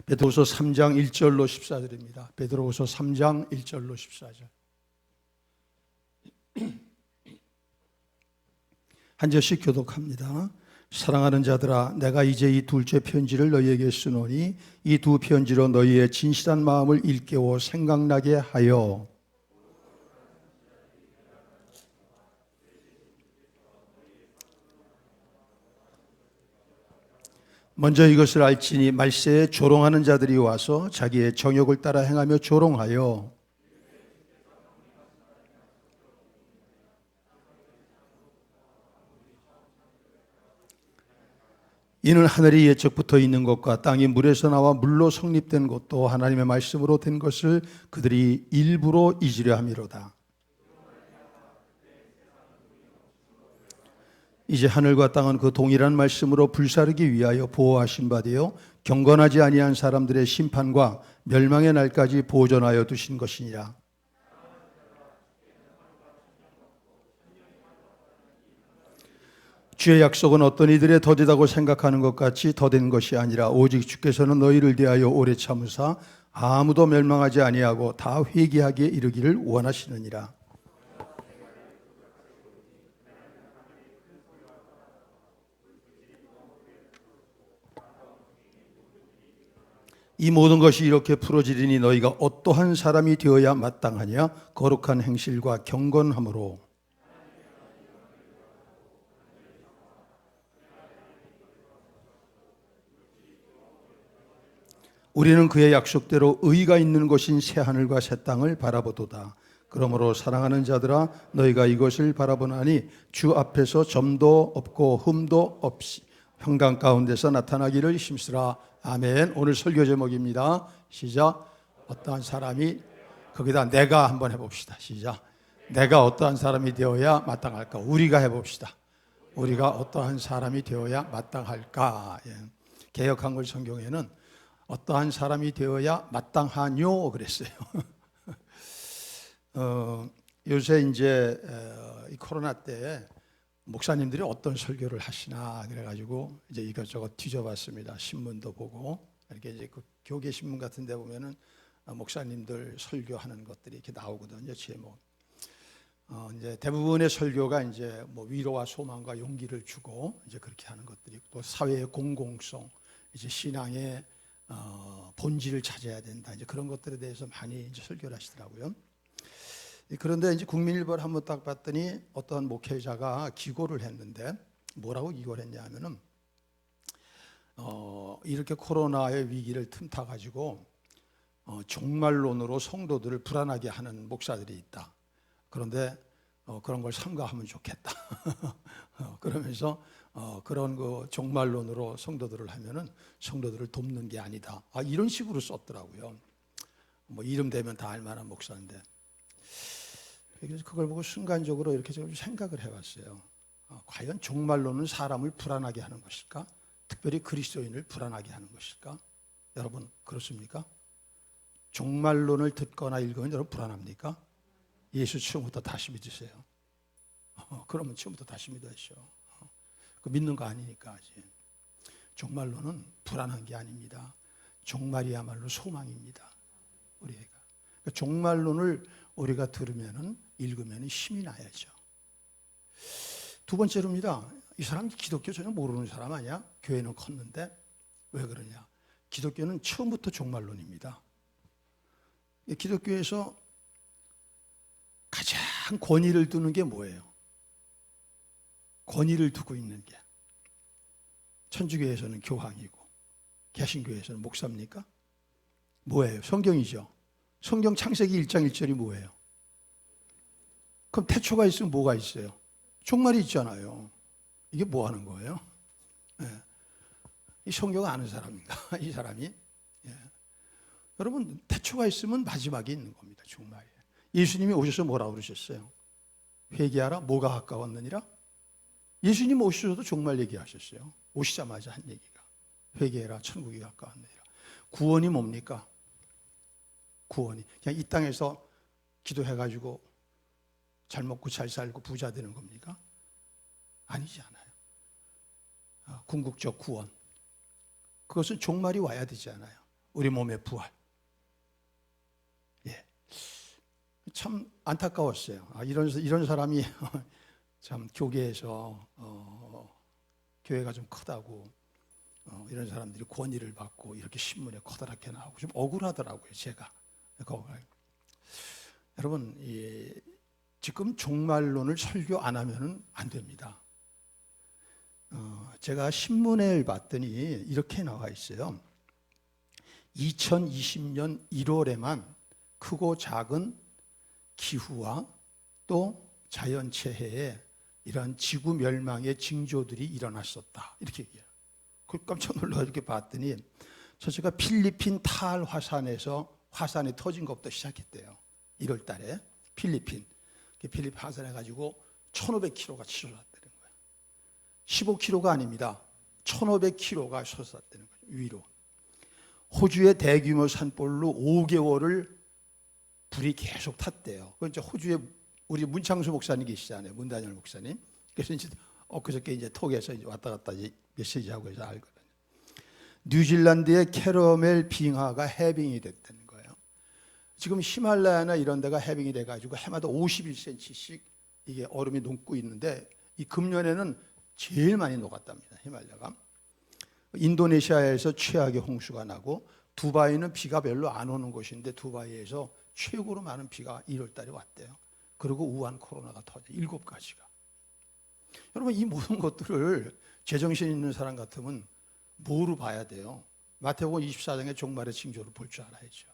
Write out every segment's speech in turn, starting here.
베드로후서 3장 1절로 14절입니다. 베드로후서 3장 1절로 14절. 한 절씩 교독합니다. 사랑하는 자들아, 내가 이제 이 둘째 편지를 너희에게 쓰노니 이 두 편지로 너희의 진실한 마음을 일깨워 생각나게 하여 먼저 이것을 알지니 말세에 조롱하는 자들이 와서 자기의 정욕을 따라 행하며 조롱하여 이는 하늘이 예적부터 있는 것과 땅이 물에서 나와 물로 성립된 것도 하나님의 말씀으로 된 것을 그들이 일부러 잊으려 함이로다. 이제 하늘과 땅은 그 동일한 말씀으로 불사르기 위하여 보호하신 바 되어 경건하지 아니한 사람들의 심판과 멸망의 날까지 보존하여 두신 것이니라. 주의 약속은 어떤 이들의 더디다고 생각하는 것 같이 더딘 것이 아니라 오직 주께서는 너희를 대하여 오래 참으사 아무도 멸망하지 아니하고 다 회개하기에 이르기를 원하시느니라. 이 모든 것이 이렇게 풀어지리니 너희가 어떠한 사람이 되어야 마땅하냐? 거룩한 행실과 경건함으로. 우리는 그의 약속대로 의가 있는 곳인 새하늘과 새 땅을 바라보도다. 그러므로 사랑하는 자들아, 너희가 이것을 바라보나니 주 앞에서 점도 없고 흠도 없이 평강 가운데서 나타나기를 힘쓰라. 아멘. 오늘 설교 제목입니다. 시작. 어떠한 사람이, 거기다 내가 한번 해봅시다. 시작. 내가 어떠한 사람이 되어야 마땅할까? 우리가 해봅시다. 우리가 어떠한 사람이 되어야 마땅할까? 예. 개역한글 성경에는 어떠한 사람이 되어야 마땅하뇨 그랬어요. 요새 이제 이 코로나 때 목사님들이 어떤 설교를 하시나 그래가지고 이제 이것저것 뒤져봤습니다. 신문도 보고 이렇게 이제 그 교계 신문 같은 데 보면은 목사님들 설교하는 것들이 이렇게 나오거든요. 제목. 이제 대부분의 설교가 이제 뭐 위로와 소망과 용기를 주고 이제 그렇게 하는 것들이 또 사회의 공공성, 이제 신앙의 본질을 찾아야 된다. 이제 그런 것들에 대해서 많이 이제 설교를 하시더라고요. 그런데 이제 국민일보를 한번 딱 봤더니 어떤 목회자가 기고를 했는데 뭐라고 기고를 했냐 하면은 이렇게 코로나의 위기를 틈타 가지고 종말론으로 성도들을 불안하게 하는 목사들이 있다. 그런데 그런 걸 삼가하면 좋겠다. 그러면서 그런 그 종말론으로 성도들을 하면은 성도들을 돕는 게 아니다. 이런 식으로 썼더라고요. 뭐 이름 되면 다 알만한 목사인데. 그래서 그걸 보고 순간적으로 이렇게 좀 생각을 해봤어요. 과연 종말론은 사람을 불안하게 하는 것일까? 특별히 그리스도인을 불안하게 하는 것일까? 여러분 그렇습니까? 종말론을 듣거나 읽으면 여러분 불안합니까? 예수 처음부터 다시 믿으세요. 그러면 처음부터 다시 믿으시오. 그 믿는 거 아니니까 아직. 종말론은 불안한 게 아닙니다. 종말이야말로 소망입니다. 우리가 그러니까 종말론을 우리가 들으면은 읽으면 힘이 나야죠. 두 번째로입니다. 이 사람 기독교 전혀 모르는 사람 아니야? 교회는 컸는데 왜 그러냐? 기독교는 처음부터 종말론입니다. 기독교에서 가장 권위를 두는 게 뭐예요? 권위를 두고 있는 게 천주교에서는 교황이고 개신교에서는 목사입니까? 뭐예요? 성경이죠. 성경 창세기 1장 1절이 뭐예요? 그럼 태초가 있으면 뭐가 있어요? 종말이 있잖아요. 이게 뭐 하는 거예요? 예. 이 성경 아는 사람인가? 이 사람이? 예. 여러분 태초가 있으면 마지막이 있는 겁니다. 종말이. 예수님이 오셔서 뭐라고 그러셨어요? 회개하라. 뭐가 가까웠느니라? 예수님 오셔서도 종말 얘기하셨어요. 오시자마자 한 얘기가 회개해라. 천국이 가까웠느니라. 구원이 뭡니까? 구원이 그냥 이 땅에서 기도해가지고 잘 먹고 잘 살고 부자 되는 겁니까? 아니지 않아요. 궁극적 구원. 그것은 종말이 와야 되지 않아요. 우리 몸의 부활. 예, 참 안타까웠어요. 이런 사람이 참 교계에서 교회가 좀 크다고 이런 사람들이 권위를 받고 이렇게 신문에 커다랗게 나오고 좀 억울하더라고요. 제가. 여러분, 지금 종말론을 설교 안 하면 안 됩니다. 제가 신문을 봤더니 이렇게 나와 있어요. 2020년 1월에만 크고 작은 기후와 또 자연재해에 이러한 지구 멸망의 징조들이 일어났었다. 이렇게 얘기해요. 깜짝 놀라 이렇게 봤더니 저체가 필리핀 타알 화산에서 화산이 터진 것부터 시작했대요. 1월 달에 필리핀 화산해 가지고 1,500km가 치솟았다는 거예요. 15km가 아닙니다. 1,500km가 솟았다는 거죠. 위로. 호주의 대규모 산불로 5개월을 불이 계속 탔대요. 그 이제 호주에 우리 문창수 목사님 계시잖아요. 문단열 목사님. 그래서 이제 그저께 이제 톡에서 이제 왔다 갔다 이제 메시지하고 해서 알거든요. 뉴질랜드의 캐러멜 빙하가 해빙이 됐다는 거예요. 지금 히말라야나 이런 데가 해빙이 돼가지고 해마다 51cm씩 이게 얼음이 녹고 있는데 이 금년에는 제일 많이 녹았답니다. 히말라야가. 인도네시아에서 최악의 홍수가 나고 두바이는 비가 별로 안 오는 곳인데 두바이에서 최고로 많은 비가 1월 달에 왔대요. 그리고 우한 코로나가 터져 7가지가. 여러분, 이 모든 것들을 제정신 있는 사람 같으면 뭐로 봐야 돼요? 마태복음 24장의 종말의 징조를 볼 줄 알아야죠.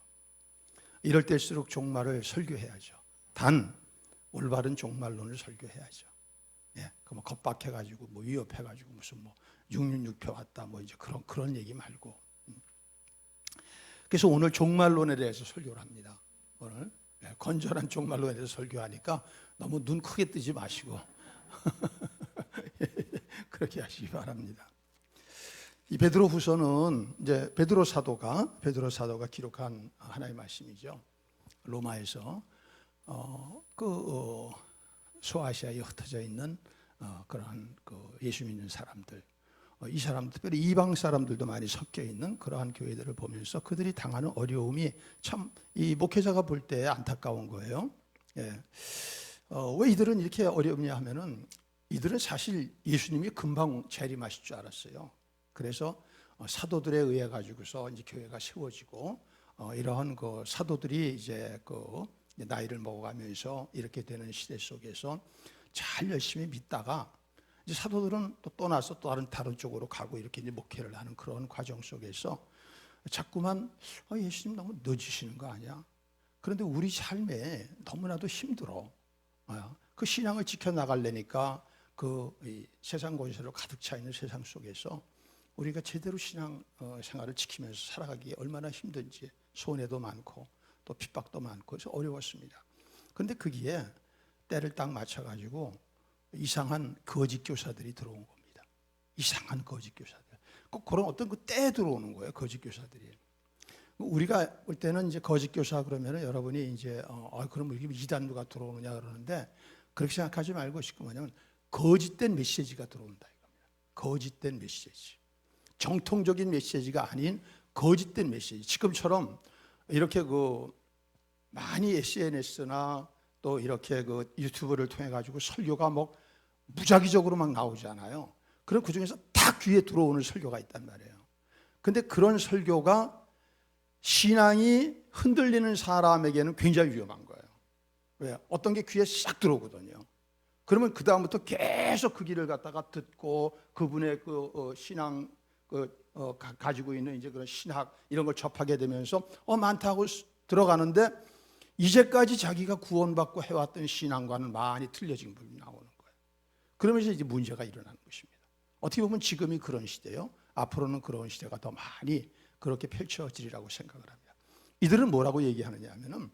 이럴 때일수록 종말을 설교해야죠. 단 올바른 종말론을 설교해야죠. 예, 그 뭐 겁박해가지고 뭐 위협해가지고 무슨 뭐 666표 왔다 뭐 이제 그런 얘기 말고. 그래서 오늘 종말론에 대해서 설교를 합니다. 오늘 건전한 종말론에 대해서 설교하니까 너무 눈 크게 뜨지 마시고 그렇게 하시기 바랍니다. 이 베드로후서는 이제 베드로 사도가 기록한 하나의 말씀이죠. 로마에서 소아시아에 흩어져 있는 그러한 예수 믿는 사람들, 이 사람들, 특별히 이방 사람들도 많이 섞여 있는 그러한 교회들을 보면서 그들이 당하는 어려움이 참 이 목회자가 볼 때 안타까운 거예요. 예. 왜 이들은 이렇게 어렵냐 하면은 이들은 사실 예수님이 금방 재림하실 줄 알았어요. 그래서 사도들에 의해 가지고서 이제 교회가 세워지고 이러한 그 사도들이 이제 나이를 먹어가면서 이렇게 되는 시대 속에서 잘 열심히 믿다가 이제 사도들은 또 떠나서 또 다른 쪽으로 가고 이렇게 이제 목회를 하는 그런 과정 속에서 자꾸만 예수님 너무 늦으시는 거 아니야? 그런데 우리 삶에 너무나도 힘들어. 그 신앙을 지켜나가려니까 이 세상 권세로 가득 차 있는 세상 속에서 우리가 제대로 신앙 생활을 지키면서 살아가기 얼마나 힘든지 손해도 많고 또 핍박도 많고 그래서 어려웠습니다. 그런데 거기에 때를 딱 맞춰가지고 이상한 거짓 교사들이 들어온 겁니다. 이상한 거짓 교사들. 꼭 그런 어떤 그 때에 들어오는 거예요. 거짓 교사들이. 우리가 볼 때는 이제 거짓 교사 그러면은 여러분이 이제 그럼 이게 이단도가 들어오느냐 그러는데 그렇게 생각하지 말고 뭐냐면 거짓된 메시지가 들어온다 이겁니다. 거짓된 메시지. 정통적인 메시지가 아닌 거짓된 메시지. 지금처럼 이렇게 많이 SNS나 또 이렇게 유튜브를 통해 가지고 설교가 뭐 무작위적으로 막 나오잖아요. 그럼 그 중에서 다 귀에 들어오는 설교가 있단 말이에요. 근데 그런 설교가 신앙이 흔들리는 사람에게는 굉장히 위험한 거예요. 왜? 어떤 게 귀에 싹 들어오거든요. 그러면 그 다음부터 계속 그 길을 갖다가 듣고 그분의 신앙 가지고 있는 이제 그런 신학 이런 걸 접하게 되면서 많다고 들어가는데 이제까지 자기가 구원받고 해왔던 신앙과는 많이 틀려진 부분이 나오는 거예요. 그러면서 이제 문제가 일어나는 것입니다. 어떻게 보면 지금이 그런 시대요. 앞으로는 그런 시대가 더 많이 그렇게 펼쳐지리라고 생각을 합니다. 이들은 뭐라고 얘기하느냐 하면은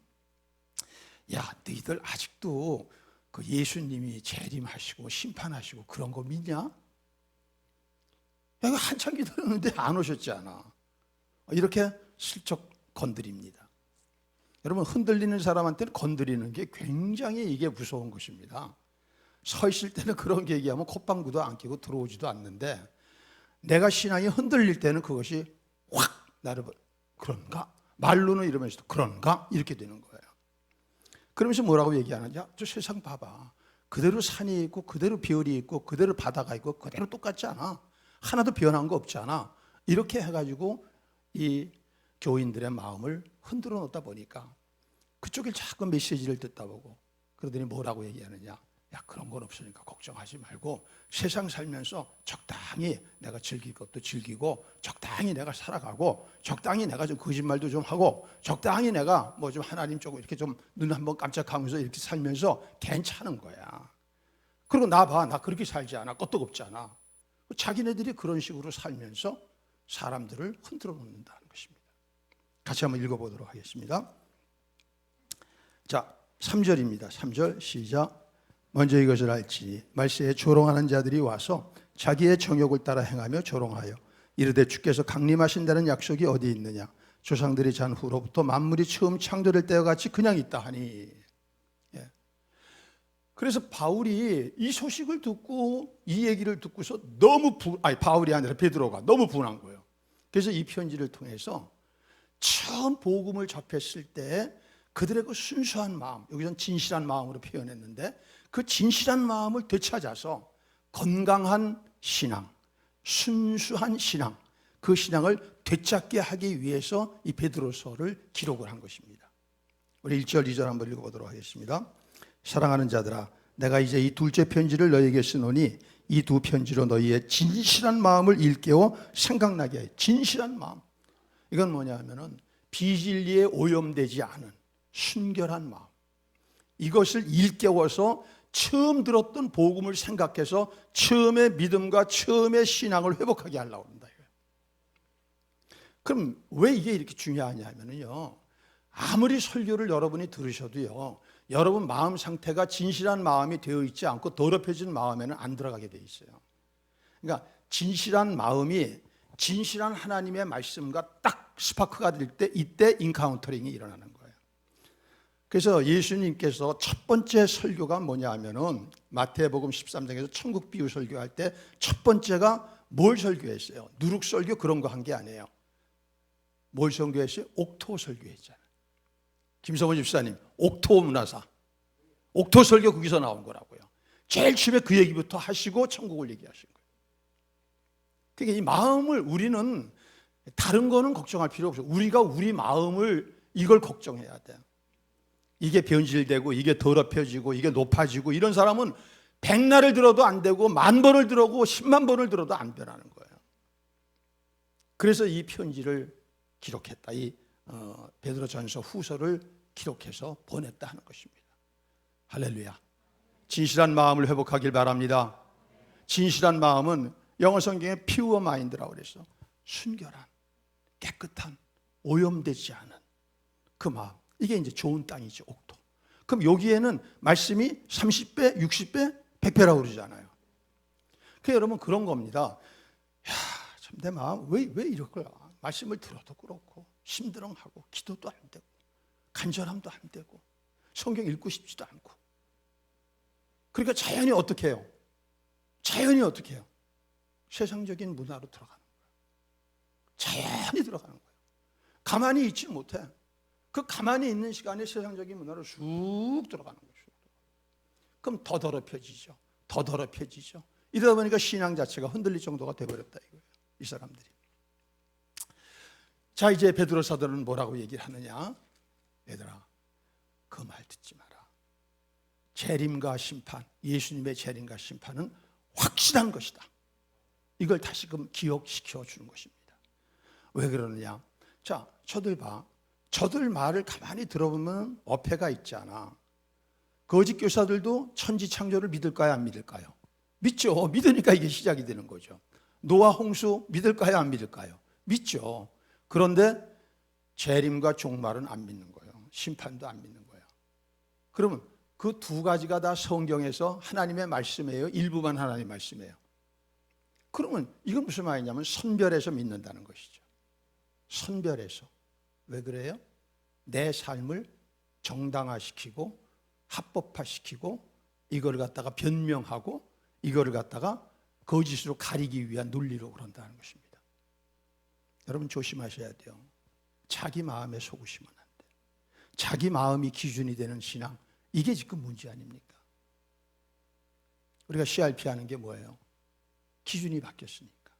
야, 너희들 아직도 그 예수님이 재림하시고 심판하시고 그런 거 믿냐? 야, 이거 한참 기다렸는데 안 오셨잖아. 이렇게 슬쩍 건드립니다. 여러분, 흔들리는 사람한테는 건드리는 게 굉장히 이게 무서운 것입니다. 서 있을 때는 그런 게 얘기하면 콧방구도 안 끼고 들어오지도 않는데 내가 신앙이 흔들릴 때는 그것이 확 나를 그런가? 말로는 이러면서도 그런가? 이렇게 되는 거예요. 그러면서 뭐라고 얘기하느냐? 저 세상 봐봐. 그대로 산이 있고 그대로 별이 있고 그대로 바다가 있고 그대로 똑같지 않아. 하나도 변한 거 없잖아. 이렇게 해가지고 이 교인들의 마음을 흔들어 놓다 보니까 그쪽에 자꾸 메시지를 듣다 보고 그러더니 뭐라고 얘기하느냐? 야, 그런 건 없으니까 걱정하지 말고 세상 살면서 적당히 내가 즐길 것도 즐기고 적당히 내가 살아가고 적당히 내가 좀 거짓말도 좀 하고 적당히 내가 뭐 좀 하나님 쪽으로 이렇게 좀 눈 한번 깜짝하면서 이렇게 살면서 괜찮은 거야. 그리고 나 봐, 나 그렇게 살지 않아. 끄떡없잖아. 자기네들이 그런 식으로 살면서 사람들을 흔들어 놓는다는 것입니다. 같이 한번 읽어보도록 하겠습니다. 자, 3절입니다. 3절 시작. 먼저 이것을 알지 말세에 조롱하는 자들이 와서 자기의 정욕을 따라 행하며 조롱하여 이르되 주께서 강림하신다는 약속이 어디 있느냐? 조상들이 잔 후로부터 만물이 처음 창조될 때와 같이 그냥 있다 하니. 예. 그래서 바울이 이 소식을 듣고 이 얘기를 듣고서 바울이 아니라 베드로가 너무 분한 거예요. 그래서 이 편지를 통해서 처음 복음을 접했을 때 그들의 그 순수한 마음, 여기서는 진실한 마음으로 표현했는데 그 진실한 마음을 되찾아서 건강한 신앙, 순수한 신앙, 그 신앙을 되찾게 하기 위해서 이 베드로서를 기록을 한 것입니다. 우리 1절, 2절 한번 읽어보도록 하겠습니다. 사랑하는 자들아, 내가 이제 이 둘째 편지를 너희에게 쓰노니 이 두 편지로 너희의 진실한 마음을 일깨워 생각나게 해. 진실한 마음. 이건 뭐냐 하면은 비진리에 오염되지 않은 순결한 마음. 이것을 일깨워서 처음 들었던 복음을 생각해서 처음의 믿음과 처음의 신앙을 회복하게 하려고 합니다. 그럼 왜 이게 이렇게 중요하냐 하면요, 아무리 설교를 여러분이 들으셔도요, 여러분 마음 상태가 진실한 마음이 되어 있지 않고 더럽혀진 마음에는 안 들어가게 돼 있어요. 그러니까 진실한 마음이 진실한 하나님의 말씀과 딱 스파크가 될 때 이때 인카운터링이 일어나는 거예요. 그래서 예수님께서 첫 번째 설교가 뭐냐 하면은 마태복음 13장에서 천국 비유 설교할 때 첫 번째가 뭘 설교했어요? 누룩 설교 그런 거 한 게 아니에요. 뭘 설교했어요? 옥토 설교했잖아요. 김성원 집사님, 옥토 문화사. 옥토 설교 거기서 나온 거라고요. 제일 처음에 그 얘기부터 하시고 천국을 얘기하신 거예요. 그러니까 이 마음을 우리는 다른 거는 걱정할 필요 없어요. 우리가 우리 마음을 이걸 걱정해야 돼요. 이게 변질되고 이게 더럽혀지고 이게 높아지고 이런 사람은 100날을 들어도 안 되고 10,000번을 들어도 100,000번을 들어도 안 변하는 거예요. 그래서 이 편지를 기록했다. 이 베드로전서 후서를 기록해서 보냈다 하는 것입니다. 할렐루야. 진실한 마음을 회복하길 바랍니다. 진실한 마음은 영어 성경에 pure mind라고 그래서 순결한, 깨끗한, 오염되지 않은 그 마음. 이게 이제 좋은 땅이죠, 옥토. 그럼 여기에는 말씀이 30배, 60배, 100배라고 그러잖아요. 그 여러분 그런 겁니다. 야, 참 내 마음 왜 이럴 거야? 말씀을 들어도 그렇고 심드렁하고 기도도 안 되고 간절함도 안 되고 성경 읽고 싶지도 않고. 그러니까 자연히 어떻게 해요? 자연히 어떻게 해요? 세상적인 문화로 들어가는 거예요. 자연히 들어가는 거예요. 가만히 있지 못해. 그 가만히 있는 시간에 세상적인 문화로 쑥 들어가는 거죠. 그럼 더 더럽혀지죠. 더 더럽혀지죠. 이러다 보니까 신앙 자체가 흔들릴 정도가 돼버렸다 이거예요. 이 사람들이. 자, 이제 베드로 사도는 뭐라고 얘기를 하느냐? 얘들아, 그 말 듣지 마라. 재림과 심판, 예수님의 재림과 심판은 확실한 것이다. 이걸 다시금 기억시켜 주는 것입니다. 왜 그러느냐? 자, 저들 봐. 저들 말을 가만히 들어보면 어폐가 있잖아. 거짓 교사들도 천지창조를 믿을까요, 안 믿을까요? 믿죠. 믿으니까 이게 시작이 되는 거죠. 노아 홍수 믿을까요, 안 믿을까요? 믿죠. 그런데 재림과 종말은 안 믿는 거예요. 심판도 안 믿는 거예요. 그러면 그 두 가지가 다 성경에서 하나님의 말씀이에요? 일부만 하나님의 말씀이에요? 그러면 이건 무슨 말이냐면 선별해서 믿는다는 것이죠. 선별해서. 왜 그래요? 내 삶을 정당화시키고 합법화시키고 이거를 갖다가 변명하고 이거를 갖다가 거짓으로 가리기 위한 논리로 그런다는 것입니다. 여러분 조심하셔야 돼요. 자기 마음에 속으시면 안 돼. 자기 마음이 기준이 되는 신앙, 이게 지금 문제 아닙니까? 우리가 CRP 하는 게 뭐예요? 기준이 바뀌었으니까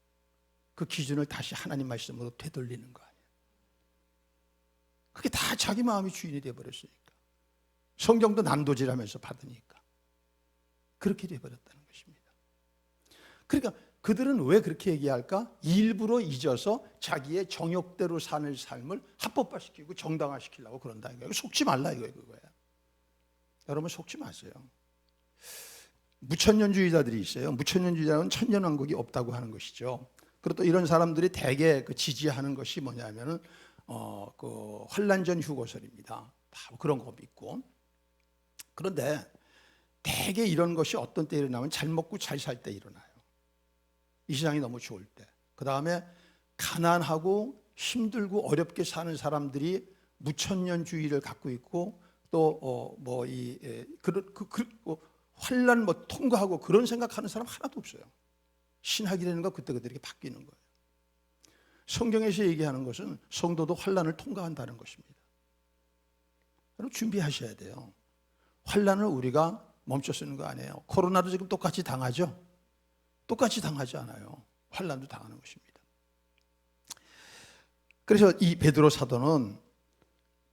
그 기준을 다시 하나님 말씀으로 되돌리는 거 아니에요. 그게 다 자기 마음이 주인이 되어버렸으니까. 성경도 난도질하면서 받으니까 그렇게 되어버렸다는 것입니다. 그러니까 그들은 왜 그렇게 얘기할까? 일부러 잊어서 자기의 정욕대로 사는 삶을 합법화시키고 정당화시키려고 그런다 이거예요. 속지 말라 이거예요. 그거예요. 여러분 속지 마세요. 무천년주의자들이 있어요. 무천년주의자는 천년왕국이 없다고 하는 것이죠. 그리고 또 이런 사람들이 대개 지지하는 것이 뭐냐면은 그 환란전 휴거설입니다. 다 그런 거 믿고. 그런데 대개 이런 것이 어떤 때 일어나면 잘 먹고 잘 살 때 일어나요. 이 세상이 너무 좋을 때. 그 다음에 가난하고 힘들고 어렵게 사는 사람들이 무천년주의를 갖고 있고 또 환란 통과하고 그런 생각하는 사람 하나도 없어요. 신학이라는 거 그때그때 바뀌는 거예요. 성경에서 얘기하는 것은 성도도 환란을 통과한다는 것입니다. 여러분 준비하셔야 돼요. 환란을 우리가 멈춰 쓰는 거 아니에요. 코로나도 지금 똑같이 당하죠. 똑같이 당하지 않아요. 환란도 당하는 것입니다. 그래서 이 베드로 사도는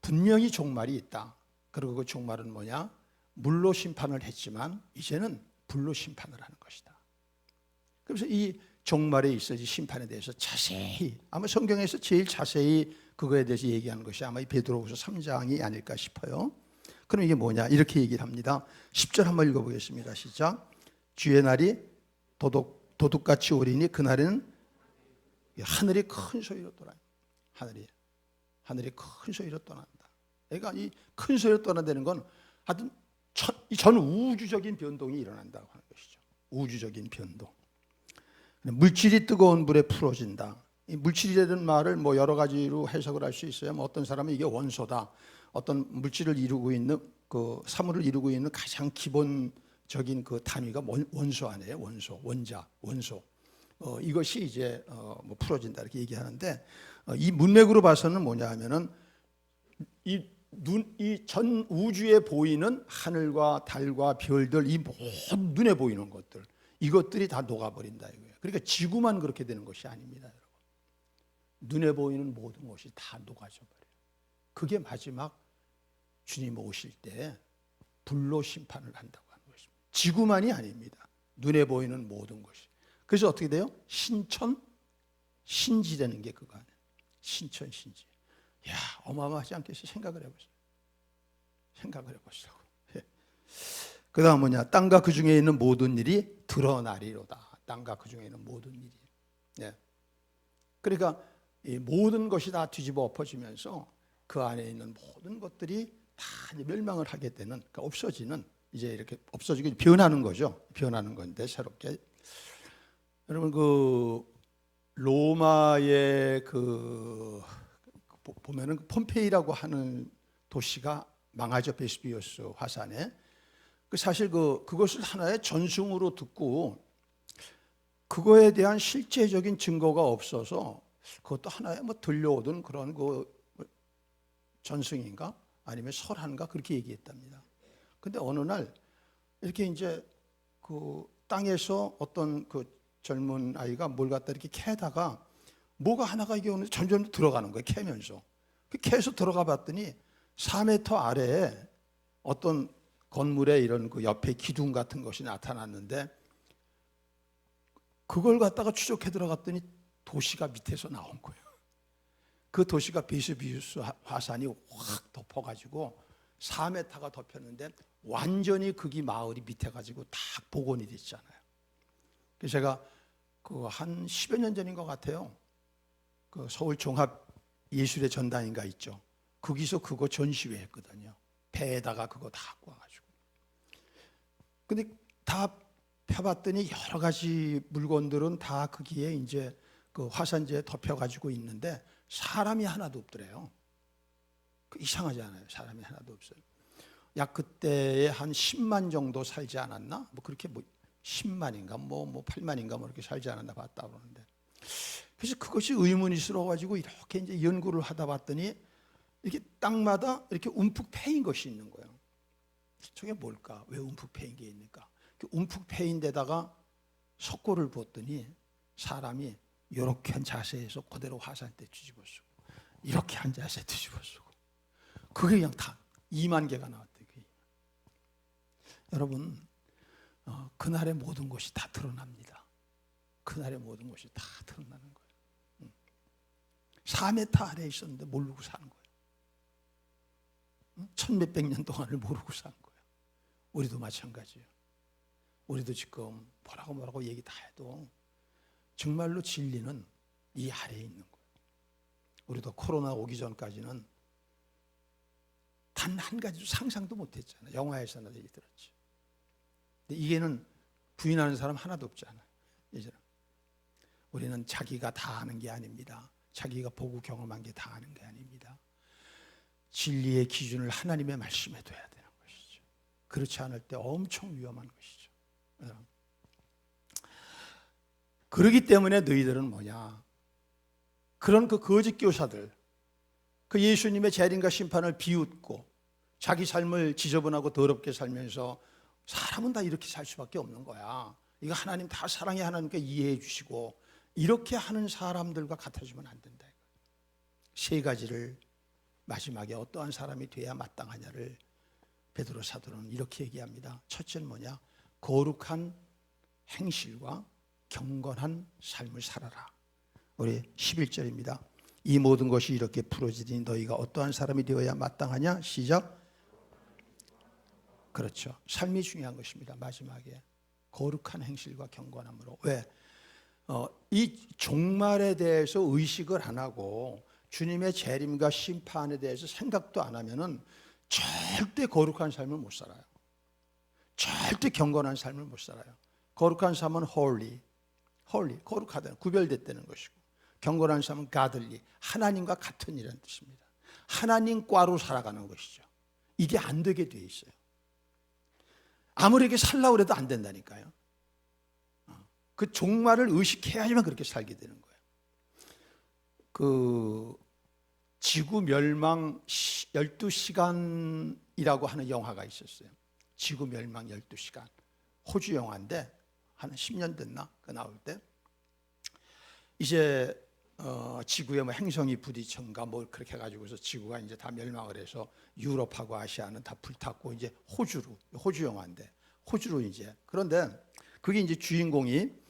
분명히 종말이 있다. 그리고 그 종말은 뭐냐? 물로 심판을 했지만 이제는 불로 심판을 하는 것이다. 그래서 이 종말에 있어지 심판에 대해서 자세히, 아마 성경에서 제일 자세히 그거에 대해서 얘기하는 것이 아마 이 베드로후서 3장이 아닐까 싶어요. 그럼 이게 뭐냐? 이렇게 얘기를 합니다. 10절 한번 읽어보겠습니다. 시작. 주의 날이 도둑같이 오리니 그날에는 하늘이 큰 소리로 떠나. 하늘이 큰 소리로 떠난다. 그러니까 이 큰 소리로 떠난다는 건 하여튼 전 우주적인 변동이 일어난다고 하는 것이죠. 우주적인 변동. 물질이 뜨거운 불에 풀어진다. 이 물질이라는 말을 뭐 여러 가지로 해석을 할 수 있어요. 뭐 어떤 사람은 이게 원소다. 어떤 물질을 이루고 있는 그 사물을 이루고 있는 가장 기본적인 그 단위가 원소 아니에요. 원소, 원자, 원소. 이것이 이제 뭐 풀어진다 이렇게 얘기하는데 이 문맥으로 봐서는 뭐냐 하면은 이 전 우주에 보이는 하늘과 달과 별들 이 모든 눈에 보이는 것들 이것들이 다 녹아버린다 이거예요. 그러니까 지구만 그렇게 되는 것이 아닙니다, 여러분. 눈에 보이는 모든 것이 다 녹아져 버려요. 그게 마지막 주님 오실 때 불로 심판을 한다고 하는 것입니다. 지구만이 아닙니다. 눈에 보이는 모든 것이. 그래서 어떻게 돼요? 신천 신지라는 게 그거 아니에요. 신천 신지. 야, 어마어마하지 않겠어요? 생각을 해보세요. 생각을 해보시라고. 그 다음 뭐냐? 땅과 그 중에 있는 모든 일이 드러나리로다. 땅과 그 중에 있는 모든 일이. 네. 그러니까 이 모든 것이 다 뒤집어 엎어지면서 그 안에 있는 모든 것들이 다 멸망을 하게 되는, 그러니까 없어지는, 이제 이렇게 없어지고 변하는 거죠. 변하는 건데 새롭게. 여러분 그 로마의 보면은 폼페이라고 하는 도시가 망하죠. 베스비우스 화산에. 사실 그것을 하나의 전승으로 듣고 그거에 대한 실제적인 증거가 없어서 그것도 하나의 뭐 들려오던 그런 전승인가 아니면 설한가 그렇게 얘기했답니다. 근데 어느 날 이렇게 이제 그 땅에서 어떤 그 젊은 아이가 뭘 갖다 이렇게 캐다가 뭐가 하나가 이게 오늘 점점 들어가는 거예요. 캐면서. 캐서 들어가 봤더니 4m 아래에 어떤 건물에 이런 그 옆에 기둥 같은 것이 나타났는데 그걸 갖다가 추적해 들어갔더니 도시가 밑에서 나온 거예요. 그 도시가 베스비우스 화산이 확 덮어가지고 4m가 덮였는데 완전히 거기 마을이 밑에 가지고 다 복원이 됐잖아요. 그래서 제가 그 한 10여 년 전인 것 같아요. 그 서울 종합 예술의 전당인가 있죠. 거기서 그거 전시회 했거든요. 배에다가 그거 다 갖고 와가지고. 근데 다 펴봤더니 여러 가지 물건들은 다 거기에 이제 그 화산재에 덮여가지고 있는데 사람이 하나도 없더래요. 이상하지 않아요? 사람이 하나도 없어요. 약 그때에 한 10만 정도 살지 않았나? 뭐 그렇게 뭐 10만인가 뭐 8만인가 뭐 이렇게 살지 않았나 봤다 그러는데 그래서 그것이 의문이스러워가지고 이렇게 이제 연구를 하다 봤더니 이렇게 땅마다 이렇게 움푹 패인 것이 있는 거예요. 저게 뭘까? 왜 움푹 패인 게 있는가? 움푹 패인 데다가 석고를 부었더니 사람이 이렇게 한 자세에서 그대로 화살 때 뒤집어 쓰고 이렇게 한 자세 뒤집어 쓰고 그게 그냥 다 2만 개가 나왔대요. 여러분, 그날의 모든 것이 다 드러납니다. 그날의 모든 것이 다 드러나는 거예요. 4m 아래에 있었는데 모르고 사는 거예요. 천몇백 년 동안을 모르고 산 거예요. 우리도 마찬가지예요. 우리도 지금 뭐라고 얘기 다 해도 정말로 진리는 이 아래에 있는 거예요. 우리도 코로나 오기 전까지는 단 한 가지도 상상도 못했잖아요. 영화에서나 얘기 들었지. 근데 이게는 부인하는 사람 하나도 없잖아요. 이제는 우리는 자기가 다 아는 게 아닙니다. 자기가 보고 경험한 게 다 아는 게 아닙니다. 진리의 기준을 하나님의 말씀에 둬야 되는 것이죠. 그렇지 않을 때 엄청 위험한 것이죠. 그렇기 때문에 너희들은 뭐냐? 그런 그 거짓 교사들, 그 예수님의 재림과 심판을 비웃고 자기 삶을 지저분하고 더럽게 살면서 사람은 다 이렇게 살 수밖에 없는 거야. 이거 하나님 다 사랑해 하나님께 이해해 주시고 이렇게 하는 사람들과 같아지면 안 된다. 세 가지를 마지막에 어떠한 사람이 돼야 마땅하냐를 베드로 사도는 이렇게 얘기합니다. 첫째는 뭐냐? 거룩한 행실과 경건한 삶을 살아라. 우리 11절입니다. 이 모든 것이 이렇게 풀어지니 너희가 어떠한 사람이 되어야 마땅하냐? 시작. 그렇죠. 삶이 중요한 것입니다. 마지막에 거룩한 행실과 경건함으로. 왜? 이 종말에 대해서 의식을 안 하고 주님의 재림과 심판에 대해서 생각도 안 하면은 절대 거룩한 삶을 못 살아요. 절대 경건한 삶을 못 살아요. 거룩한 삶은 holy, 거룩하다는 구별됐다는 것이고, 경건한 삶은 godly, 하나님과 같은 이라는 뜻입니다. 하나님과로 살아가는 것이죠. 이게 안 되게 돼 있어요. 아무리 이렇게 살라고 해도 안 된다니까요. 그 종말을 의식해야지만 그렇게 살게 되는 거예요. 그 지구 멸망 12시간이라고 하는 영화가 있었어요. 지구 멸망 12시간. 호주 영화인데 한 10년 됐나? 그 나올 때 이제 지구에 뭐 행성이 부딪힌가 뭐 그렇게 해가지고서 지구가 이제 다 멸망을 해서 유럽하고 아시아는 다 불탔고 이제 호주 영화인데 호주로 이제 그런데 그게 이제 주인공이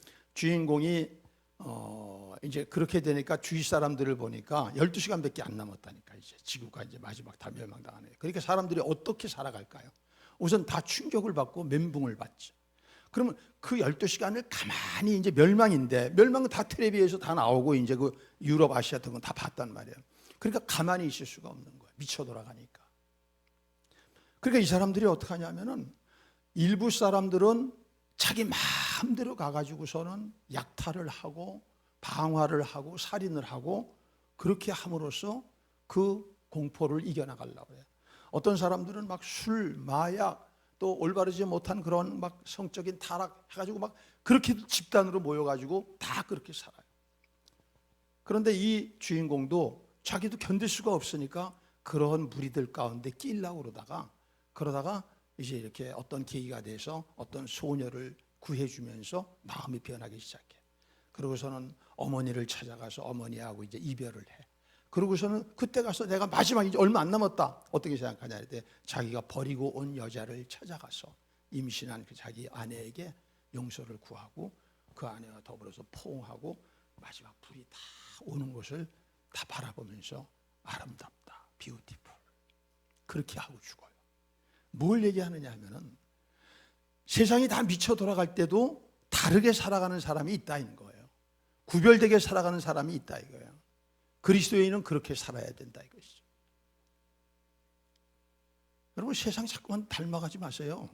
이제 그렇게 되니까 주위 사람들을 보니까 12시간밖에 안 남았다니까. 이제 지구가 이제 마지막 다 멸망당하네. 그러니까 사람들이 어떻게 살아갈까요? 우선 다 충격을 받고 멘붕을 받죠. 그러면 그 12시간을 가만히 이제 멸망인데 멸망은 다 텔레비에서 다 나오고 이제 그 유럽, 아시아 등은 다 봤단 말이에요. 그러니까 가만히 있을 수가 없는 거예요. 미쳐 돌아가니까. 그러니까 이 사람들이 어떻게 하냐면은 일부 사람들은 자기 마음대로 가가지고서는 약탈을 하고 방화를 하고 살인을 하고 그렇게 함으로써 그 공포를 이겨나가려고 해요. 어떤 사람들은 막 술, 마약 또 올바르지 못한 그런 막 성적인 타락 해가지고 막 그렇게 집단으로 모여가지고 다 그렇게 살아요. 그런데 이 주인공도 자기도 견딜 수가 없으니까 그런 무리들 가운데 끼려고 그러다가 이제 이렇게 어떤 계기가 돼서 어떤 소녀를 구해주면서 마음이 변하기 시작해. 그러고서는 어머니를 찾아가서 어머니하고 이제 이별을 해. 그러고서는 그때 가서 내가 마지막 이제 얼마 안 남았다. 어떻게 생각하냐 할 때 자기가 버리고 온 여자를 찾아가서 임신한 그 자기 아내에게 용서를 구하고 그 아내와 더불어서 포옹하고 마지막 불이 다 오는 것을 다 바라보면서 아름답다, 뷰티풀 그렇게 하고 죽어요. 뭘 얘기하느냐 하면은 세상이 다 미쳐 돌아갈 때도 다르게 살아가는 사람이 있다는 거예요. 구별되게 살아가는 사람이 있다 이거예요. 그리스도인은 그렇게 살아야 된다 이것이죠. 여러분 세상 자꾸만 닮아가지 마세요.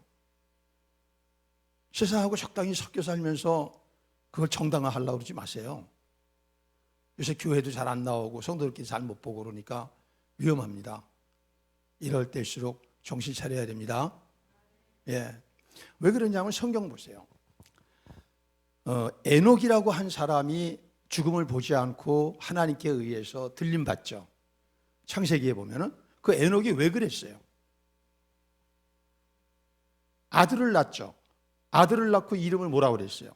세상하고 적당히 섞여 살면서 그걸 정당화하려고 그러지 마세요. 요새 교회도 잘 안 나오고 성도들끼리 잘 못 보고 그러니까 위험합니다. 이럴 때일수록 정신 차려야 됩니다. 예. 왜 그러냐면 성경 보세요. 에녹이라고 한 사람이 죽음을 보지 않고 하나님께 의해서 들림받죠. 창세기에 보면은 그 에녹이 왜 그랬어요? 아들을 낳죠. 아들을 낳고 이름을 뭐라고 그랬어요?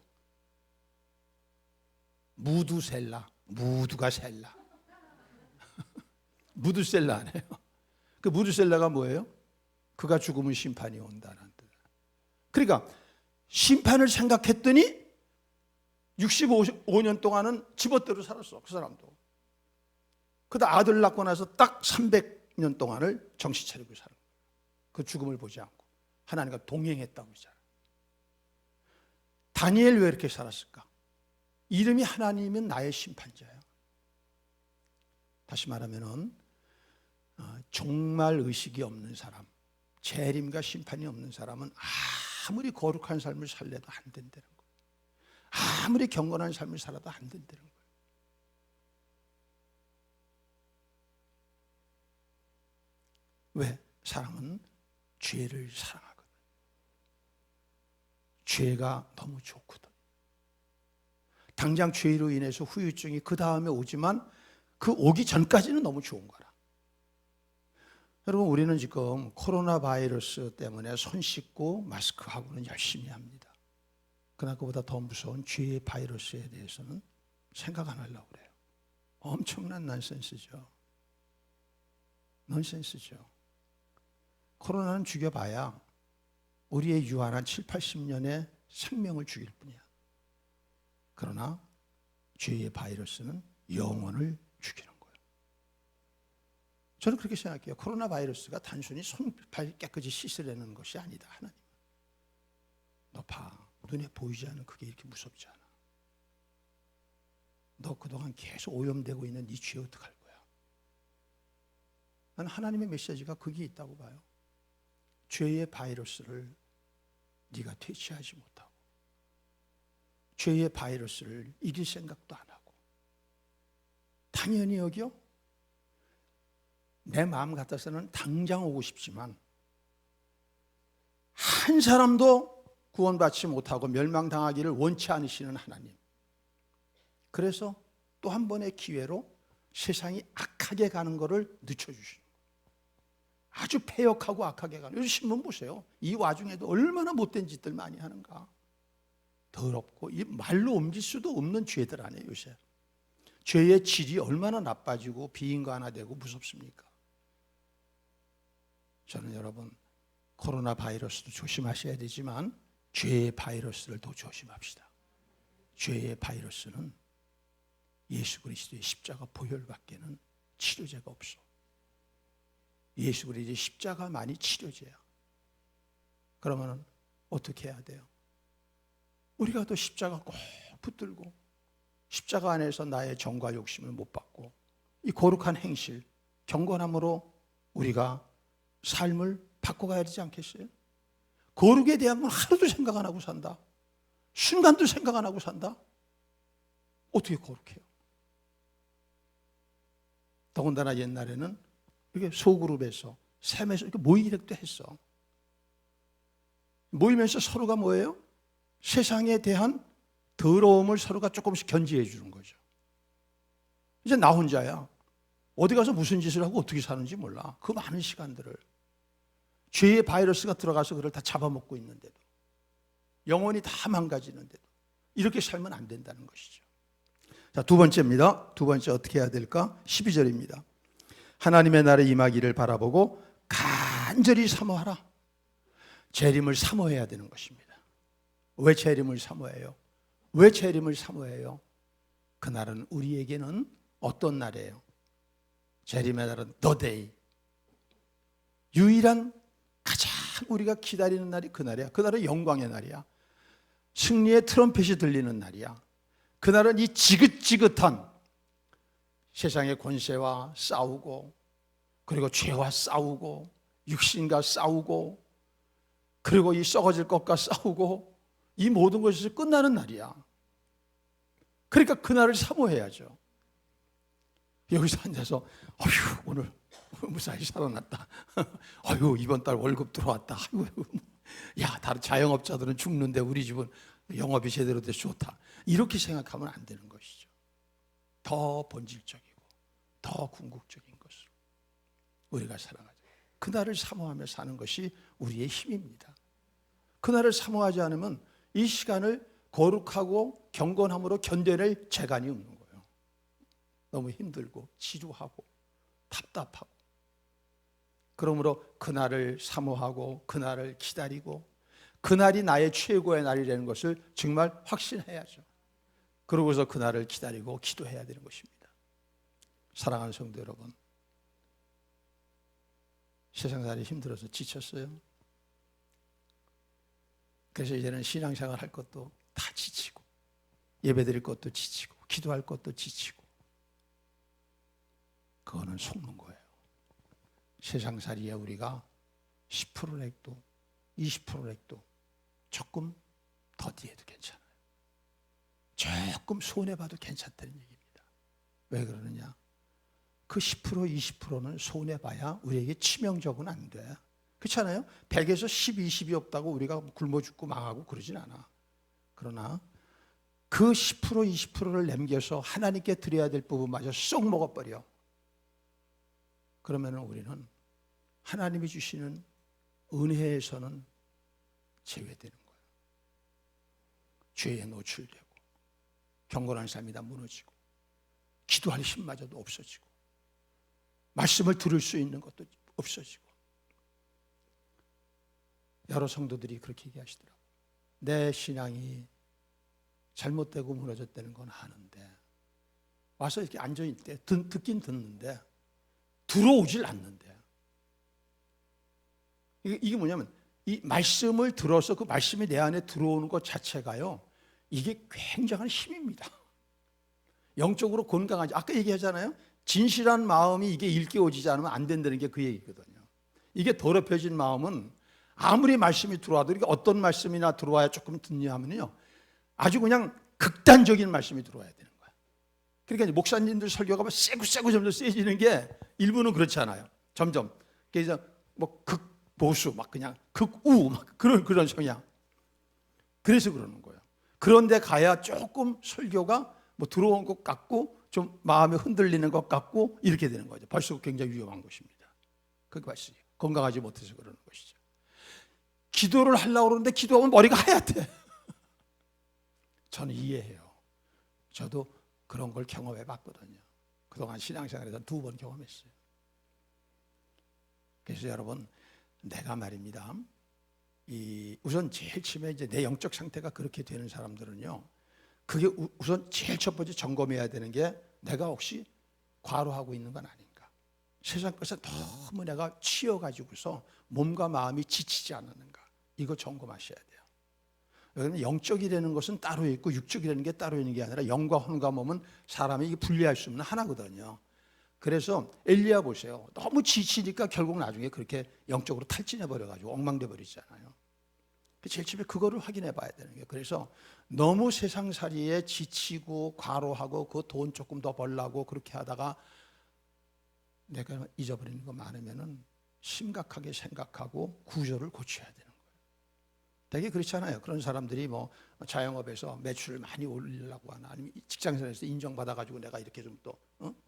무두셀라. 무두가 셀라. 무두셀라네요. 그 무두셀라가 뭐예요? 그가 죽으면 심판이 온다는 뜻. 그러니까 심판을 생각했더니 65년 동안은 집멋대로 살았어. 그 사람도. 그다 아들 낳고 나서 딱 300년 동안을 정신 차리고 살아. 그 죽음을 보지 않고 하나님과 동행했다고 했잖아요. 다니엘 왜 이렇게 살았을까? 이름이 하나님은 나의 심판자야. 다시 말하면은 정말 의식이 없는 사람, 재림과 심판이 없는 사람은 아무리 거룩한 삶을 살려도 안 된다는 거예요. 아무리 경건한 삶을 살아도 안 된다는 거예요. 왜? 사람은 죄를 사랑하거든. 죄가 너무 좋거든. 당장 죄로 인해서 후유증이 그 다음에 오지만 그 오기 전까지는 너무 좋은 거라. 여러분, 우리는 지금 코로나 바이러스 때문에 손 씻고 마스크 하고는 열심히 합니다. 그러나 그보다 더 무서운 죄의 바이러스에 대해서는 생각 안 하려고 그래요. 엄청난 넌센스죠. 넌센스죠. 코로나는 죽여봐야 우리의 유한한 7, 80년의 생명을 죽일 뿐이야. 그러나 죄의 바이러스는 영혼을 죽이는 거예요. 저는 그렇게 생각해요. 코로나 바이러스가 단순히 손발 깨끗이 씻으려는 것이 아니다. 하나님, 너 봐. 눈에 보이지 않는 그게 이렇게 무섭지 않아. 너 그동안 계속 오염되고 있는 네 죄 어떡할 거야? 난 하나님의 메시지가 거기에 있다고 봐요. 죄의 바이러스를 네가 퇴치하지 못하고 죄의 바이러스를 이길 생각도 안 하고 당연히 여기요. 내 마음 같아서는 당장 오고 싶지만 한 사람도 구원받지 못하고 멸망당하기를 원치 않으시는 하나님. 그래서 또 한 번의 기회로 세상이 악하게 가는 것을 늦춰주시는 거예요. 아주 패역하고 악하게 가는. 요즘 신문 보세요. 이 와중에도 얼마나 못된 짓들 많이 하는가. 더럽고 이 말로 옮길 수도 없는 죄들 아니에요. 요새 죄의 질이 얼마나 나빠지고 비인간화되고 무섭습니까? 저는 여러분, 코로나 바이러스도 조심하셔야 되지만 죄의 바이러스를 더 조심합시다. 죄의 바이러스는 예수 그리스도의 십자가 보혈밖에는 치료제가 없어. 예수 그리스도의 십자가만이 치료제야. 그러면 어떻게 해야 돼요? 우리가 또 십자가 꼭 붙들고 십자가 안에서 나의 정과 욕심을 못 받고 이 거룩한 행실, 경건함으로 우리가 삶을 바꿔가야 되지 않겠어요? 거룩에 대한 건 하루도 생각 안 하고 산다. 순간도 생각 안 하고 산다. 어떻게 거룩해요? 더군다나 옛날에는 이렇게 소그룹에서 샘에서 이렇게 모이기도 했어. 모이면서 서로가 뭐예요? 세상에 대한 더러움을 서로가 조금씩 견지해 주는 거죠. 이제 나 혼자야. 어디 가서 무슨 짓을 하고 어떻게 사는지 몰라. 그 많은 시간들을. 죄의 바이러스가 들어가서 그걸 다 잡아먹고 있는데도, 영혼이 다 망가지는데도 이렇게 살면 안 된다는 것이죠. 자, 두 번째입니다. 두 번째 어떻게 해야 될까? 12절입니다. 하나님의 날에 임하기를 바라보고 간절히 사모하라. 재림을 사모해야 되는 것입니다. 왜 재림을 사모해요? 왜 재림을 사모해요? 그 날은 우리에게는 어떤 날이에요? 재림의 날은 The Day. 유일한 가장 우리가 기다리는 날이 그 날이야. 그날은 영광의 날이야. 승리의 트럼펫이 들리는 날이야. 그날은 이 지긋지긋한 세상의 권세와 싸우고, 그리고 죄와 싸우고, 육신과 싸우고, 그리고 이 썩어질 것과 싸우고, 이 모든 것이 끝나는 날이야. 그러니까 그날을 사모해야죠. 여기서 앉아서 어휴, 오늘 무사히 살아났다. 어휴, 이번 달 월급 들어왔다. 아이고, 야, 다른 자영업자들은 죽는데 우리 집은 영업이 제대로 돼서 좋다. 이렇게 생각하면 안 되는 것이죠. 더 본질적이고 더 궁극적인 것으로 우리가 살아가자. 그날을 사모하며 사는 것이 우리의 힘입니다. 그날을 사모하지 않으면 이 시간을 거룩하고 경건함으로 견뎌낼 재간이 없는 거예요. 너무 힘들고 지루하고 답답하고. 그러므로 그날을 사모하고 그날을 기다리고 그날이 나의 최고의 날이라는 것을 정말 확신해야죠. 그러고서 그날을 기다리고 기도해야 되는 것입니다. 사랑하는 성도 여러분, 세상살이 힘들어서 지쳤어요. 그래서 이제는 신앙생활 할 것도 다 지치고 예배드릴 것도 지치고 기도할 것도 지치고, 그거는 속는 거예요. 세상살이에 우리가 10%렉도 20%렉도 조금 더디해도 괜찮아요. 조금 손해봐도 괜찮다는 얘기입니다. 왜 그러느냐? 그 10% 20%는 손해봐야 우리에게 치명적은 안 돼. 그렇잖아요? 100에서 10, 20이 없다고 우리가 굶어 죽고 망하고 그러진 않아. 그러나 그 10%, 20%를 남겨서 하나님께 드려야 될 부분마저 쏙 먹어버려. 그러면 우리는 하나님이 주시는 은혜에서는 제외되는 거예요. 죄에 노출되고 경건한 삶이 다 무너지고 기도할 힘마저도 없어지고 말씀을 들을 수 있는 것도 없어지고. 여러 성도들이 그렇게 얘기하시더라고요. 내 신앙이 잘못되고 무너졌다는 건 아는데 와서 이렇게 앉아있을 때 듣긴 듣는데 들어오질 않는데, 이게 뭐냐면 이 말씀을 들어서 그 말씀이 내 안에 들어오는 것 자체가요, 이게 굉장한 힘입니다. 영적으로 건강하지. 아까 얘기하잖아요. 진실한 마음이 이게 일깨워지지 않으면 안 된다는 게 그 얘기거든요. 이게 더럽혀진 마음은 아무리 말씀이 들어와도, 이게 어떤 말씀이나 들어와야 조금 듣냐 하면요, 아주 그냥 극단적인 말씀이 들어와야 되는 거야. 그러니까 목사님들 설교가 막 세고 점점 세지는 게 일부는 그렇지 않아요. 점점. 그래서 뭐 극보수, 막 그냥 극우, 막 그런 성향. 그래서 그러는 거예요. 그런데 가야 조금 설교가 뭐 들어온 것 같고 좀 마음이 흔들리는 것 같고 이렇게 되는 거죠. 벌써 굉장히 위험한 것입니다. 그게 말씀이에요. 건강하지 못해서 그러는 것이죠. 기도를 하려고 그러는데 기도하면 머리가 하얗대. 저는 이해해요. 저도 그런 걸 경험해 봤거든요. 그동안 신앙생활에서 2번 경험했어요. 그래서 여러분, 내가 말입니다, 우선 제일 처음에 이제 내 영적 상태가 그렇게 되는 사람들은요, 그게 우선 제일 첫 번째 점검해야 되는 게 내가 혹시 과로하고 있는 건 아닌가. 세상 것에 너무 내가 치여가지고서 몸과 마음이 지치지 않았는가. 이거 점검하셔야 돼요. 왜냐하면 영적이라는 것은 따로 있고 육적이라는 게 따로 있는 게 아니라 영과 혼과 몸은 사람이 분리할 수 없는 하나거든요. 그래서 엘리야 보세요. 너무 지치니까 결국 나중에 그렇게 영적으로 탈진해 버려가지고 엉망돼 버리잖아요. 제일 처음에 그거를 확인해 봐야 되는 거예요. 그래서 너무 세상살이에 지치고 과로하고 그 돈 조금 더 벌려고 그렇게 하다가 내가 잊어버리는 거 많으면은 심각하게 생각하고 구조를 고쳐야 되는 거예요. 되게 그렇잖아요. 그런 사람들이 뭐 자영업에서 매출을 많이 올리려고 하나, 아니면 직장생활에서 인정받아가지고 내가 이렇게 좀 또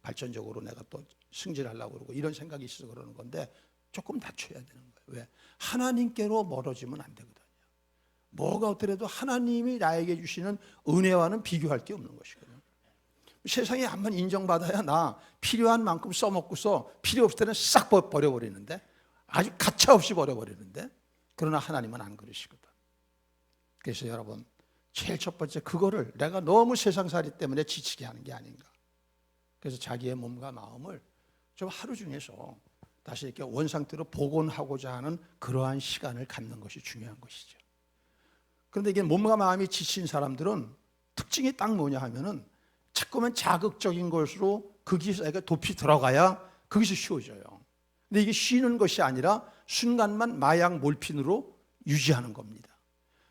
발전적으로 내가 또 승진하려고 그러고 이런 생각이 있어서 그러는 건데 조금 낮춰야 되는 거예요. 왜? 하나님께로 멀어지면 안 되거든요. 뭐가 어더라도 하나님이 나에게 주시는 은혜와는 비교할 게 없는 것이거든요. 세상에 한번 인정받아야 나 필요한 만큼 써먹고서 필요 없을 때는 싹 버려버리는데, 아주 가차없이 버려버리는데, 그러나 하나님은 안 그러시거든. 그래서 여러분, 제일 첫 번째 그거를 내가 너무 세상살이 때문에 지치게 하는 게 아닌가. 그래서 자기의 몸과 마음을 좀 하루 중에서 다시 이렇게 원상태로 복원하고자 하는 그러한 시간을 갖는 것이 중요한 것이죠. 그런데 이게 몸과 마음이 지친 사람들은 특징이 딱 뭐냐 하면은 자꾸만 자극적인 것으로 거기서 높이 들어가야 거기서 쉬워져요. 근데 이게 쉬는 것이 아니라 순간만 마약 몰핀으로 유지하는 겁니다.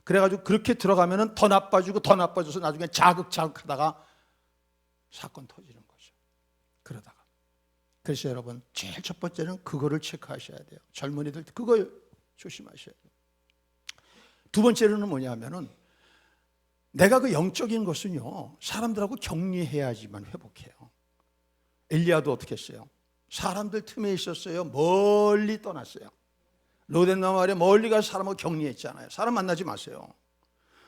그래가지고 그렇게 들어가면은 더 나빠지고 더 나빠져서 나중에 자극하다가 사건 터지는 거죠. 그러다가. 그래서 여러분, 제일 첫 번째는 그거를 체크하셔야 돼요. 젊은이들 그거 조심하셔야 돼요. 두 번째로는 뭐냐면은 내가 그 영적인 것은요, 사람들하고 격리해야지만 회복해요. 엘리야도 어떻게 했어요? 사람들 틈에 있었어요. 멀리 떠났어요. 로뎀나무 아래 멀리 가서 사람하고 격리했잖아요. 사람 만나지 마세요.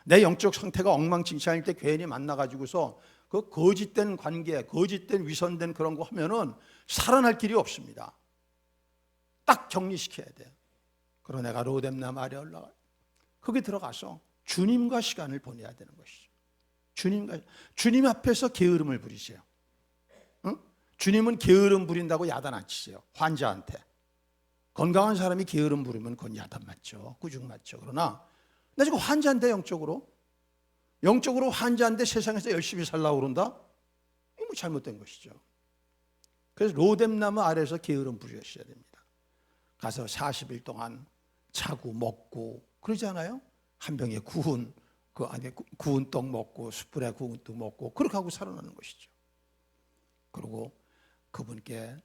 내 영적 상태가 엉망진창일 때 괜히 만나가지고서 그 거짓된 관계, 거짓된 위선된 그런 거 하면은 살아날 길이 없습니다. 딱 격리시켜야 돼요. 그러고 내가 로뎀나무 아래 올라가, 거기 들어가서 주님과 시간을 보내야 되는 것이죠. 주님 앞에서 게으름을 부리세요. 응? 주님은 게으름 부린다고 야단 안 치세요. 환자한테. 건강한 사람이 게으름 부리면 그건 야단 맞죠. 꾸중 맞죠. 그러나 나 지금 환자인데 영적으로 환자인데 세상에서 열심히 살라고 그런다? 이거 뭐 잘못된 것이죠. 그래서 로뎀나무 아래에서 게으름 부리셔야 됩니다. 가서 40일 동안 자고 먹고 그러지 않아요? 한 병에 구운 그 안에 구운 떡 먹고 숯불에 구운 떡 먹고 그렇게 하고 살아나는 것이죠. 그리고 그분께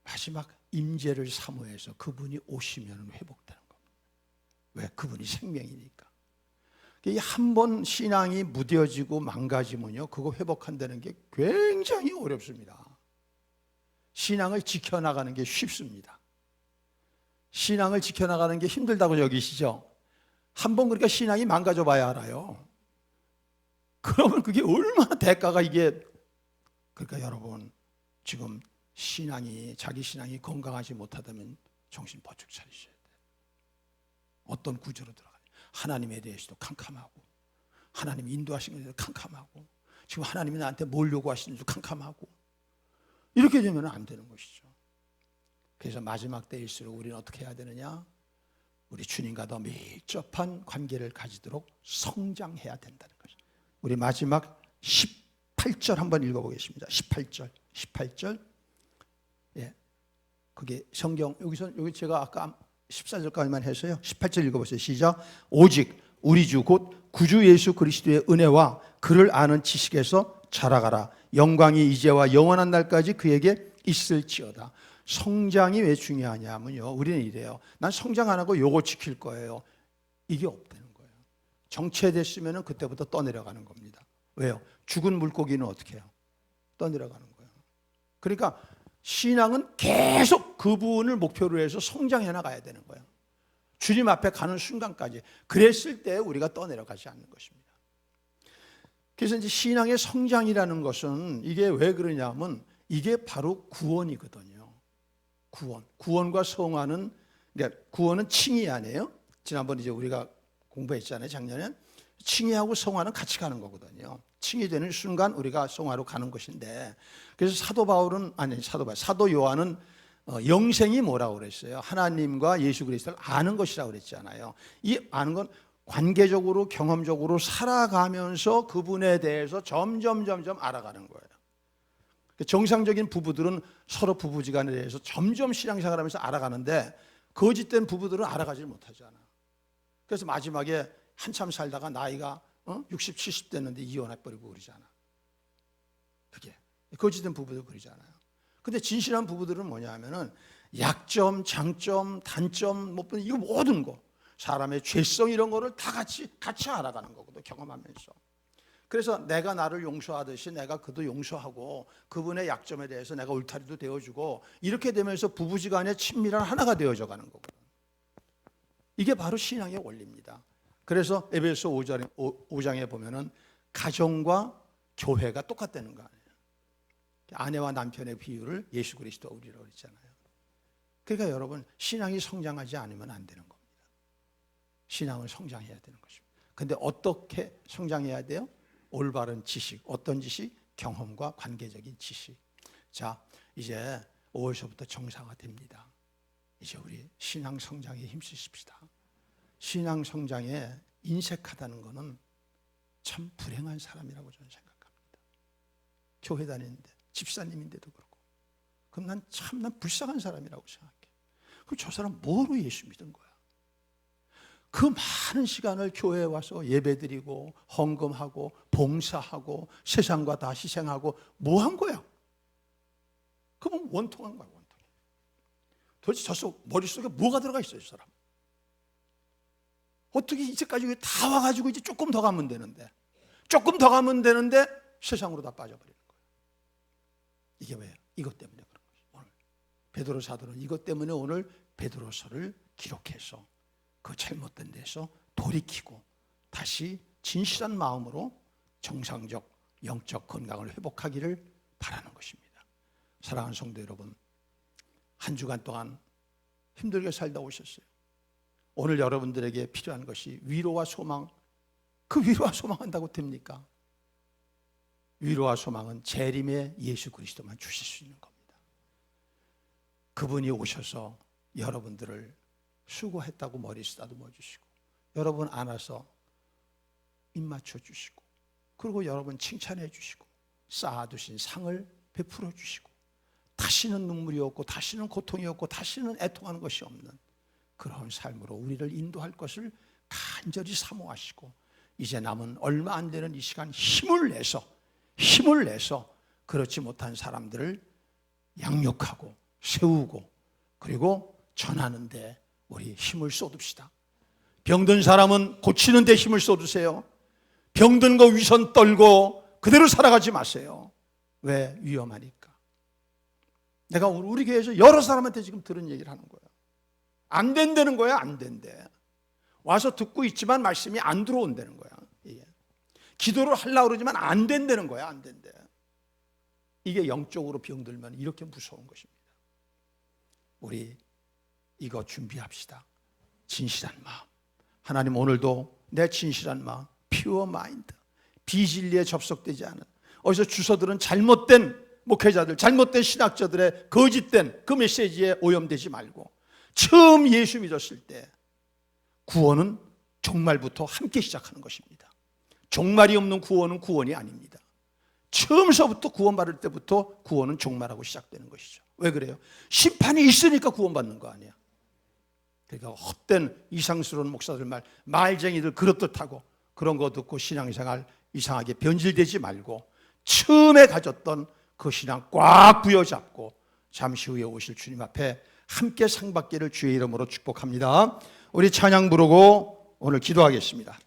마지막 임재를 사모해서 그분이 오시면 회복되는 겁니다. 왜? 그분이 생명이니까. 한 번 신앙이 무뎌지고 망가지면요, 그거 회복한다는 게 굉장히 어렵습니다. 신앙을 지켜나가는 게 쉽습니다. 신앙을 지켜나가는 게 힘들다고 여기시죠? 한번 그러니까 신앙이 망가져 봐야 알아요. 그러면 그게 얼마나 대가가 이게. 그러니까 여러분, 지금 자기 신앙이 건강하지 못하다면 정신 번쩍 차리셔야 돼요. 어떤 구조로 들어가요? 하나님에 대해서도 캄캄하고, 하나님이 인도하시는 것에 대해서 캄캄하고, 지금 하나님이 나한테 뭘 요구하시는지도 캄캄하고, 이렇게 되면 안 되는 것이죠. 그래서 마지막 때일수록 우리는 어떻게 해야 되느냐? 우리 주님과 더 밀접한 관계를 가지도록 성장해야 된다는 것이죠. 우리 마지막 18절 한번 읽어보겠습니다. 18절. 예, 그게 성경 여기 제가 아까 14절까지만 해서요. 18절 읽어보세요. 시작. 오직 우리 주 곧 구주 예수 그리스도의 은혜와 그를 아는 지식에서 자라가라. 영광이 이제와 영원한 날까지 그에게 있을지어다. 성장이 왜 중요하냐면요, 우리는 이래요. 난 성장 안 하고 요거 지킬 거예요. 이게 없다는 거예요. 정체됐으면 그때부터 떠내려가는 겁니다. 왜요? 죽은 물고기는 어떻게 해요? 떠내려가는 거예요. 그러니까 신앙은 계속 그분을 목표로 해서 성장해 나가야 되는 거예요. 주님 앞에 가는 순간까지. 그랬을 때 우리가 떠내려가지 않는 것입니다. 그래서 이제 신앙의 성장이라는 것은 이게 왜 그러냐면 이게 바로 구원이거든요. 구원과 성화는, 그러니까 구원은 칭의 아니에요. 지난번 이제 우리가 공부했잖아요. 작년에. 칭의하고 성화는 같이 가는 거거든요. 칭이 되는 순간 우리가 성화로 가는 것인데, 그래서 사도 요한은 영생이 뭐라고 그랬어요? 하나님과 예수 그리스도를 아는 것이라고 그랬잖아요. 이 아는 건 관계적으로 경험적으로 살아가면서 그분에 대해서 점점 알아가는 거예요. 정상적인 부부들은 서로 부부지간에 대해서 점점 신앙생활하면서 알아가는데 거짓된 부부들은 알아가지 못하잖아. 그래서 마지막에 한참 살다가 나이가 60, 70 됐는데 이혼해버리고 그러잖아. 그게 거짓된 부부들 그러잖아요. 근데 진실한 부부들은 뭐냐 하면은 약점, 장점, 단점, 이거 모든 거, 사람의 죄성 이런 거를 다 같이 알아가는 거거든, 경험하면서. 그래서 내가 나를 용서하듯이 내가 그도 용서하고 그분의 약점에 대해서 내가 울타리도 되어주고 이렇게 되면서 부부지간의 친밀한 하나가 되어져 가는 거거든. 이게 바로 신앙의 원리입니다. 그래서 에베소 5장에 보면은 가정과 교회가 똑같다는 거 아니에요. 아내와 남편의 비유를 예수 그리스도 우리라고 했잖아요. 그러니까 여러분, 신앙이 성장하지 않으면 안 되는 겁니다. 신앙을 성장해야 되는 것입니다. 근데 어떻게 성장해야 돼요? 올바른 지식. 어떤 지식? 경험과 관계적인 지식. 자, 이제 5월서부터 정상화됩니다. 이제 우리 신앙 성장에 힘쓰십시다. 신앙 성장에 인색하다는 것은 참 불행한 사람이라고 저는 생각합니다. 교회 다니는데, 집사님인데도 그렇고. 그럼 난 불쌍한 사람이라고 생각해. 그럼 저 사람 뭐로 예수 믿은 거야? 그 많은 시간을 교회에 와서 예배드리고 헌금하고 봉사하고 세상과 다 희생하고 뭐 한 거야? 그건 원통한 거야, 원통. 도대체 저 머릿속에 뭐가 들어가 있어요, 저 사람? 어떻게 이제까지 다 와가지고 이제 조금 더 가면 되는데 조금 더 가면 되는데 세상으로 다 빠져버리는 거예요. 이게 왜요? 이것 때문에 그런 거죠. 오늘 베드로 사도는 이것 때문에 오늘 베드로서를 기록해서 그 잘못된 데서 돌이키고 다시 진실한 마음으로 정상적 영적 건강을 회복하기를 바라는 것입니다. 사랑하는 성도 여러분, 한 주간 동안 힘들게 살다 오셨어요. 오늘 여러분들에게 필요한 것이 위로와 소망. 그 위로와 소망한다고 됩니까? 위로와 소망은 재림의 예수 그리스도만 주실 수 있는 겁니다. 그분이 오셔서 여러분들을 수고했다고 머리 쓰다듬어 주시고, 여러분 안아서 입 맞춰 주시고, 그리고 여러분 칭찬해 주시고, 쌓아두신 상을 베풀어 주시고, 다시는 눈물이 없고 다시는 고통이 없고 다시는 애통하는 것이 없는 그런 삶으로 우리를 인도할 것을 간절히 사모하시고, 이제 남은 얼마 안 되는 이 시간 힘을 내서 그렇지 못한 사람들을 양육하고 세우고 그리고 전하는데 우리 힘을 쏟읍시다. 병든 사람은 고치는 데 힘을 쏟으세요. 병든 거 위선 떨고 그대로 살아가지 마세요. 왜? 위험하니까. 내가 우리 교회에서 여러 사람한테 지금 들은 얘기를 하는 거예요. 안 된다는 거야. 안 된대. 와서 듣고 있지만 말씀이 안 들어온다는 거야. 이게. 기도를 하려고 그러지만 안 된다는 거야. 안 된대. 이게 영적으로 병들면 이렇게 무서운 것입니다. 우리 이거 준비합시다. 진실한 마음. 하나님, 오늘도 내 진실한 마음, pure mind, 비진리에 접속되지 않은, 어디서 주서들은 잘못된 목회자들, 잘못된 신학자들의 거짓된 그 메시지에 오염되지 말고, 처음 예수 믿었을 때 구원은 종말부터 함께 시작하는 것입니다. 종말이 없는 구원은 구원이 아닙니다. 처음서부터 구원받을 때부터 구원은 종말하고 시작되는 것이죠. 왜 그래요? 심판이 있으니까 구원받는 거 아니야. 그러니까 헛된 이상스러운 목사들 말쟁이들 그렇듯하고 그런 거 듣고 신앙생활 이상하게 변질되지 말고 처음에 가졌던 그 신앙 꽉 부여잡고 잠시 후에 오실 주님 앞에 함께 상 받기를 주의 이름으로 축복합니다. 우리 찬양 부르고 오늘 기도하겠습니다.